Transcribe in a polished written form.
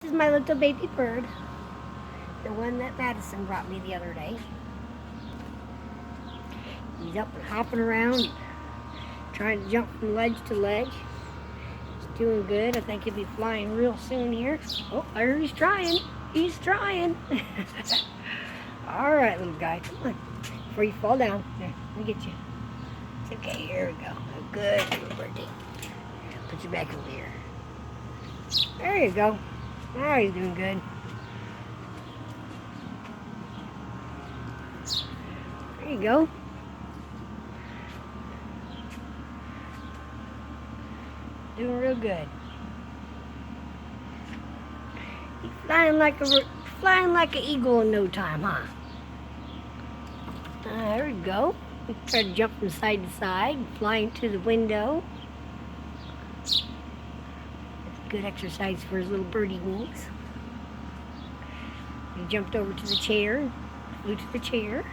This is my little baby bird, the one that Madison brought me the other day. He's up and hopping around, trying to jump from ledge to ledge. He's doing good. I think he'll be flying real soon here. Oh, I heard he's trying. He's trying. All right, little guy, come on. Before you fall down. There, let me get you. It's okay, here we go. Good little birdie. Put you back over here. There you go. Oh, he's doing good. There you go. Doing real good. He's flying like an eagle in no time, huh? There we go. We try to jump from side to side, flying to the window. It's good exercise for his little birdie wings. He jumped over to the chair, flew to the chair.